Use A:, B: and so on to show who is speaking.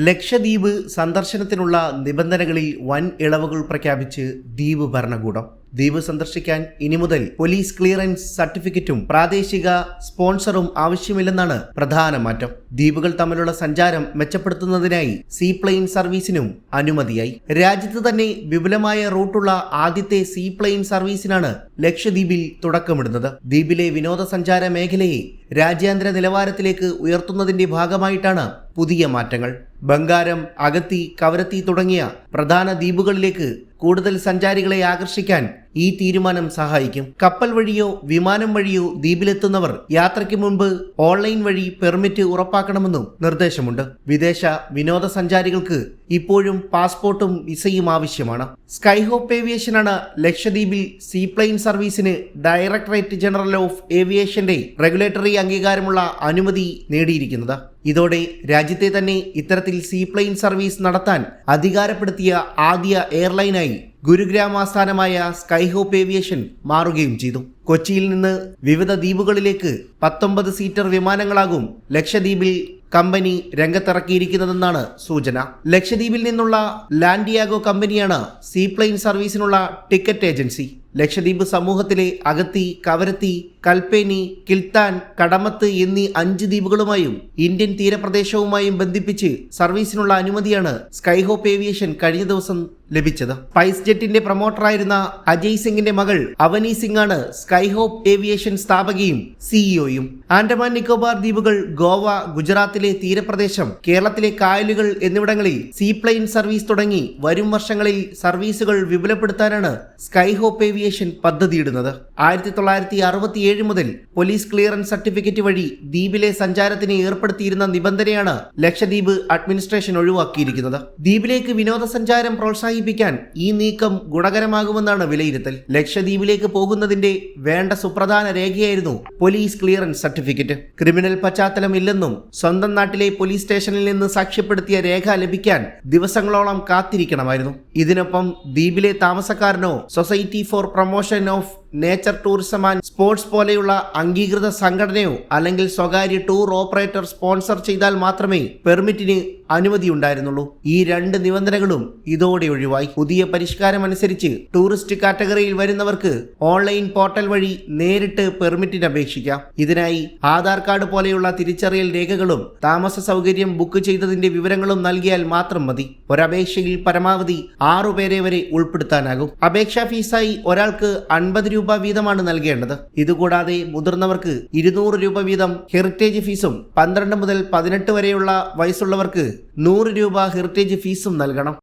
A: ലക്ഷദ്വീപ് സന്ദർശനത്തിനുള്ള നിബന്ധനകളിൽ വൻ ഇളവുകൾ പ്രഖ്യാപിച്ച് ദ്വീപ് ഭരണകൂടം. ദ്വീപ് സന്ദർശിക്കാൻ ഇനി മുതൽ പോലീസ് ക്ലിയറൻസ് സർട്ടിഫിക്കറ്റും പ്രാദേശിക സ്പോൺസറും ആവശ്യമില്ലെന്നാണ് പ്രധാന മാറ്റം. ദ്വീപുകൾ തമ്മിലുള്ള സഞ്ചാരം മെച്ചപ്പെടുത്തുന്നതിനായി സീപ്ലെയിൻ സർവീസിനും അനുമതിയായി. രാജ്യത്ത് തന്നെ വിപുലമായ റൂട്ടുള്ള ആദ്യത്തെ സീപ്ലെയിൻ സർവീസിനാണ് ലക്ഷദ്വീപിൽ തുടക്കമിടുന്നത്. ദ്വീപിലെ വിനോദസഞ്ചാര മേഖലയെ രാജ്യാന്തര നിലവാരത്തിലേക്ക് ഉയർത്തുന്നതിന്റെ ഭാഗമായിട്ടാണ് പുതിയ മാറ്റങ്ങൾ. ബംഗാരം, അഗത്തി, കവരത്തി തുടങ്ങിയ പ്രധാന ദ്വീപുകളിലേക്ക് കൂടുതൽ സഞ്ചാരികളെ ആകർഷിക്കാൻ ഈ തീരുമാനം സഹായിക്കും. കപ്പൽ വഴിയോ വിമാനം വഴിയോ ദ്വീപിലെത്തുന്നവർ യാത്രയ്ക്ക് മുൻപ് ഓൺലൈൻ വഴി പെർമിറ്റ് ഉറപ്പാക്കണമെന്നും നിർദ്ദേശമുണ്ട്. വിദേശ വിനോദസഞ്ചാരികൾക്ക് ഇപ്പോഴും പാസ്പോർട്ടും വിസയും ആവശ്യമാണ്. സ്കൈഹോപ്പ് ഏവിയേഷനാണ് ലക്ഷദ്വീപിൽ സീപ്ലെയിൻ സർവീസിന് ഡയറക്ടറേറ്റ് ജനറൽ ഓഫ് ഏവിയേഷന്റെ റെഗുലേറ്ററി അംഗീകാരമുള്ള അനുമതി നേടിയിരിക്കുന്നത്. ഇതോടെ രാജ്യത്തെ തന്നെ ഇത്തരത്തിൽ സീപ്ലെയിൻ സർവീസ് നടത്താൻ അധികാരപ്പെടുത്തിയ ആദ്യ എയർലൈനായി ഗുരുഗ്രാം ആസ്ഥാനമായ സ്കൈഹോപ്പ് ഏവിയേഷൻ മാറുകയും ചെയ്തു. കൊച്ചിയിൽ നിന്ന് വിവിധ ദ്വീപുകളിലേക്ക് 19 സീറ്റർ വിമാനങ്ങളാകും ലക്ഷദ്വീപിൽ കമ്പനി രംഗത്തിറക്കിയിരിക്കുന്നതെന്നാണ് സൂചന. ലക്ഷദ്വീപിൽ നിന്നുള്ള ലാൻഡിയാഗോ കമ്പനിയാണ് സീപ്ലെയിൻ സർവീസിനുള്ള ടിക്കറ്റ് ഏജൻസി. ലക്ഷദ്വീപ് സമൂഹത്തിലെ അഗത്തി, കവരത്തി, കൽപ്പേനി, കിൽത്താൻ, കടമത്ത് എന്നീ 5 ദ്വീപുകളുമായും ഇന്ത്യൻ തീരപ്രദേശവുമായും ബന്ധിപ്പിച്ച് സർവീസിനുള്ള അനുമതിയാണ് സ്കൈഹോപ്പ് ഏവിയേഷൻ കഴിഞ്ഞ ദിവസം ലഭിച്ചത്. സ്പൈസ് ജെറ്റിന്റെ പ്രൊമോട്ടറായിരുന്ന അജയ് സിംഗിന്റെ മകൾ അവനി സിംഗ് ആണ് സ്കൈഹോപ്പ് ഏവിയേഷൻ സ്ഥാപകയും സിഇഒയും. ആൻഡമാൻ നിക്കോബാർ ദ്വീപുകൾ, ഗോവ, ഗുജറാത്തിലെ തീരപ്രദേശം, കേരളത്തിലെ കായലുകൾ എന്നിവിടങ്ങളിൽ സീപ്ലെയിൻ സർവീസ് തുടങ്ങി വരും വർഷങ്ങളിൽ സർവീസുകൾ വിപുലപ്പെടുത്താനാണ് സ്കൈഹോപ്പ് ഏവിയേഷൻ പദ്ധതിയിടുന്നത്. 1967 മുതൽ പോലീസ് ക്ലിയറൻസ് സർട്ടിഫിക്കറ്റ് വഴി ദ്വീപിലെ സഞ്ചാരത്തിന് ഏർപ്പെടുത്തിയിരുന്ന നിബന്ധനയാണ് ലക്ഷദ്വീപ് അഡ്മിനിസ്ട്രേഷൻ ഒഴിവാക്കിയിരിക്കുന്നത്. ദ്വീപിലേക്ക് വിനോദസഞ്ചാരം പ്രോത്സാഹിപ്പിക്കാൻ ഈ നീക്കം ഗുണകരമാകുമെന്നാണ് വിലയിരുത്തൽ. ലക്ഷദ്വീപിലേക്ക് പോകുന്നതിന്റെ വേണ്ട സുപ്രധാന രേഖയായിരുന്നു പോലീസ് ക്ലിയറൻസ് സർട്ടിഫിക്കറ്റ്. ക്രിമിനൽ പശ്ചാത്തലം ഇല്ലെന്നും സ്വന്തം നാട്ടിലെ പോലീസ് സ്റ്റേഷനിൽ നിന്ന് സാക്ഷ്യപ്പെടുത്തിയ രേഖ ലഭിക്കാൻ ദിവസങ്ങളോളം കാത്തിരിക്കണമായിരുന്നു. ഇതിനൊപ്പം ദ്വീപിലെ താമസക്കാരനോ society for promotion of nature tourism and sports പോലെയുള്ള അംഗീകൃത സംഘടനയോ അല്ലെങ്കിൽ സ്വകാര്യ ടൂർ ഓപ്പറേറ്റർ സ്പോൺസർ ചെയ്താൽ മാത്രമേ പെർമിറ്റിന് അനുമതി ഉണ്ടായിരുന്നുള്ളൂ. ഈ 2 നിബന്ധനകളും ഇതോടെ ഒഴിവായി. പുതിയ പരിഷ്കാരം അനുസരിച്ച് ടൂറിസ്റ്റ് കാറ്റഗറിയിൽ വരുന്നവർക്ക് ഓൺലൈൻ പോർട്ടൽ വഴി നേരിട്ട് പെർമിറ്റിന് അപേക്ഷിക്കാം. ഇതിനായി ആധാർ കാർഡ് പോലെയുള്ള തിരിച്ചറിയൽ രേഖകളും താമസ സൗകര്യം ബുക്ക് ചെയ്തതിന്റെ വിവരങ്ങളും നൽകിയാൽ മാത്രം മതി. ഒരപേക്ഷയിൽ പരമാവധി 6 പേരെ വരെ ഉൾപ്പെടുത്താനാകും. അപേക്ഷാ ഫീസായി ഒരാൾക്ക് 50 രൂപ വീതമാണ് നൽകേണ്ടത്. ഇതുകൂടാതെ മുതിർന്നവർക്ക് 200 രൂപ വീതം ഹെറിറ്റേജ് ഫീസും 12 മുതൽ 18 വരെയുള്ള വയസ്സുള്ളവർക്ക് 100 രൂപ ഹെറിറ്റേജ് ഫീസും നൽകണം.